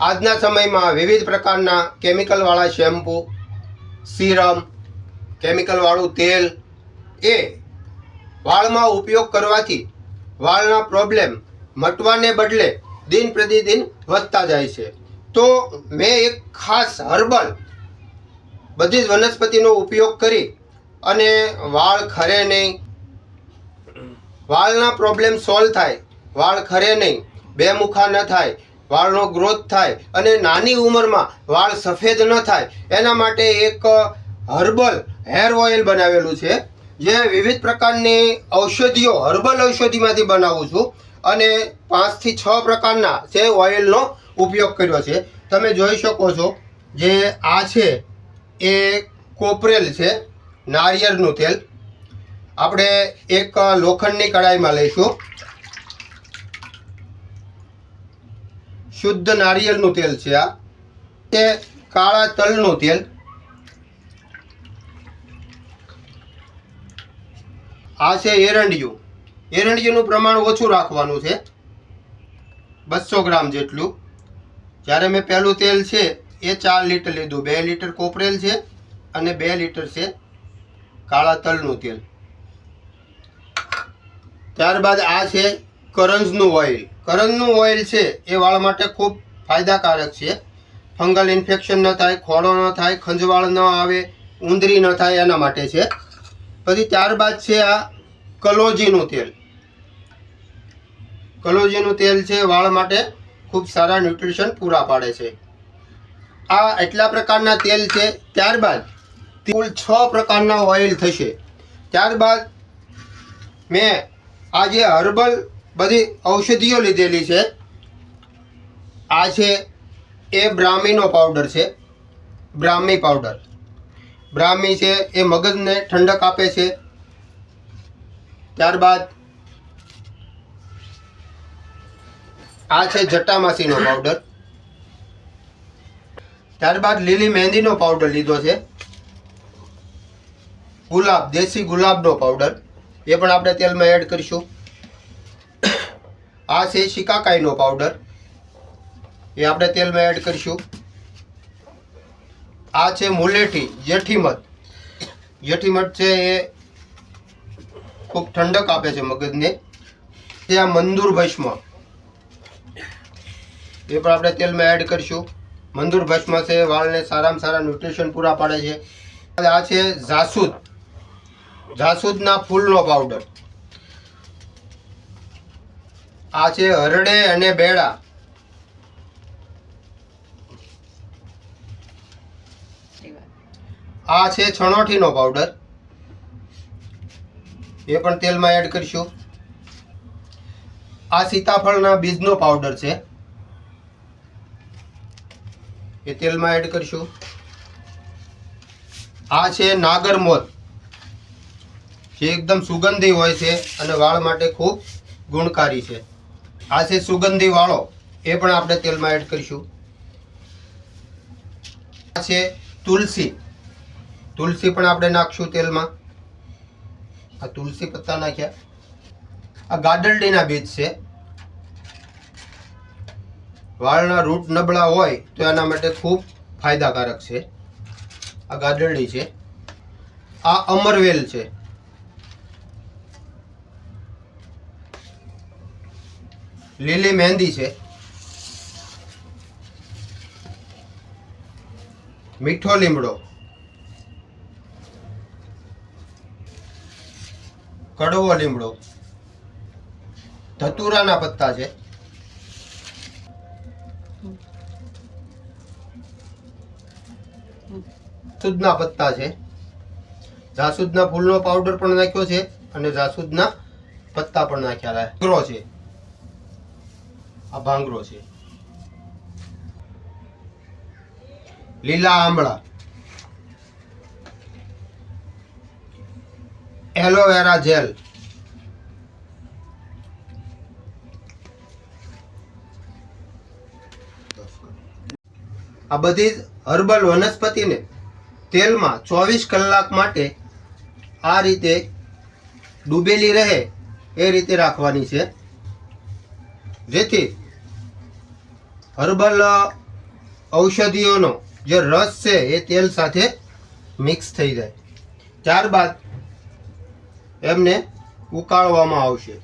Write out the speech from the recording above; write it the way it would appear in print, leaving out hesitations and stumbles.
આજના સમયમાં વિવિધ પ્રકારના કેમિકલવાળા શેમ્પૂ, સીરમ, કેમિકલવાળું તેલ એ વાળમાં ઉપયોગ કરવાથી વાળના પ્રોબ્લેમ મટવાને બદલે દિન પ્રતિદિન વધતા જાય છે. તો મેં એક ખાસ હર્બલ બધી જ વનસ્પતિનો ઉપયોગ કરી અને વાળ ખરે નહીં, વાળના પ્રોબ્લેમ સોલ્વ થાય, વાળ ખરે નહીં, બેમુખા ન થાય, વાળનો ગ્રોથ થાય અને નાની ઉંમરમાં વાળ સફેદ ન થાય એના માટે એક હર્બલ હેર ઓઇલ બનાવેલું છે, જે વિવિધ પ્રકારની ઔષધિઓ હર્બલ ઔષધિમાંથી બનાવું છું અને 5 થી 6 પ્રકારના જે ઓઇલનો ઉપયોગ કર્યો છે. તમે જોઈ શકો છો જે આ છે એ કોપરેલ છે, નારિયેળનું તેલ. આપણે એક લોખંડની કડાઈમાં લઈશું. શુદ્ધ નારિયેળનું તેલ છે. આ તે કાળા તલનું તેલ. આ છે એરંડિયું. એરંડિયુંનું પ્રમાણ ઓછું રાખવાનું છે, 200 ગ્રામ જેટલું. જ્યારે મેં પહેલું તેલ છે એ 4 લીટર લીધું. 2 લીટર કોપરેલ છે અને 2 લીટર છે કાળા તલનું તેલ. ત્યારબાદ આ છે કરંજનું ઓઇલ. કરંજનું ઓઇલ છે એ વાળ માટે ખૂબ ફાયદાકારક છે. ફંગલ ઇન્ફેક્શન ન થાય, ખોડો ન થાય, ખંજવાળ ન આવે, ઉંદરી ન થાય એના માટે છે. પછી ત્યારબાદ છે આ કલોજીનું તેલ. કલોજીનું તેલ છે વાળ માટે ખૂબ સારા ન્યુટ્રિશન પૂરા પાડે છે. આ એટલા પ્રકારના તેલ છે. ત્યારબાદ કુલ 6 પ્રકારના ઓઇલ થશે. ત્યારબાદ મેં આ જે હર્બલ બધી ઔષધિઓ લીધેલી છે. આ છે એ બ્રાહ્મીનો પાવડર છે, બ્રાહ્મી પાવડર. બ્રાહ્મી છે એ મગજને ઠંડક આપે છે. ત્યારબાદ આ છે જટામાસીનો પાવડર. ત્યારબાદ લીલી મહેંદીનો પાવડર લીધો છે. ગુલાબ, દેશી ગુલાબનો પાવડર, એ પણ આપણે તેલમાં એડ કરીશું. આ છે શિકાકાઈનો પાવડર, એ આપણે તેલમાં એડ કરીશું. આ છે મુલેઠી, જેઠીમધ. જેઠીમધ છે એ ખૂબ ઠંડક આપે છે મગજને. તે આ મંદુર ભસ્મ, એ પણ આપણે તેલમાં એડ કરીશું. મંદુર ભસ્મ છે વાળને સારામાં સારા ન્યુટ્રિશન પૂરા પાડે છે. આ છે જાસૂદ, જાસૂદના ફૂલનો પાવડર. આ છે હરડે અને બેડા. આ છે છણોઠીનો પાવડર, એ પણ તેલમાં એડ કરીશું. આ સીતાફળના બીજનો પાવડર છે, એ તેલમાં એડ કરીશું. આ છે નાગરમોદ, જે એકદમ સુગંધી હોય છે અને વાળ માટે ખૂબ ગુણકારી છે. આ છે સુગંધી વાળો, એ પણ આપણે તેલમાં એડ કરીશું. આ છે તુલસી. તુલસી પણ આપણે નાખશું તેલમાં. આ તુલસી પત્તા નાખ્યા. આ ગાડરડીના બીજ છે. વાળના રૂટ નબળા હોય તો એના માટે ખૂબ ફાયદાકારક છે. આ ગાડરડી છે. આ અમરવેલ છે. લીલી મહેંદી છે. મીઠો લીમડો, કડવો લીમડો, ધતુરાના પત્તા છે. જાસૂદના પત્તા છે. જાસૂદના ફૂલનો પાવડર પણ નાખ્યો છે અને જાસૂદના પત્તા પણ નાખ્યા. ભાંગરો છે. આ ભાંગરો છે. લીલા આંબળા, એલોવેરા જેલ, આ બધી જ હર્બલ વનસ્પતિને તેલમાં 24 કલાક માટે આ રીતે ડૂબેલી રહે એ રીતે રાખવાની છે, જેથી હર્બલ ઔષધિઓનો જે રસ છે એ તેલ સાથે મિક્સ થઈ જાય. ત્યારબાદ એમને ઉકાળવામાં આવશે.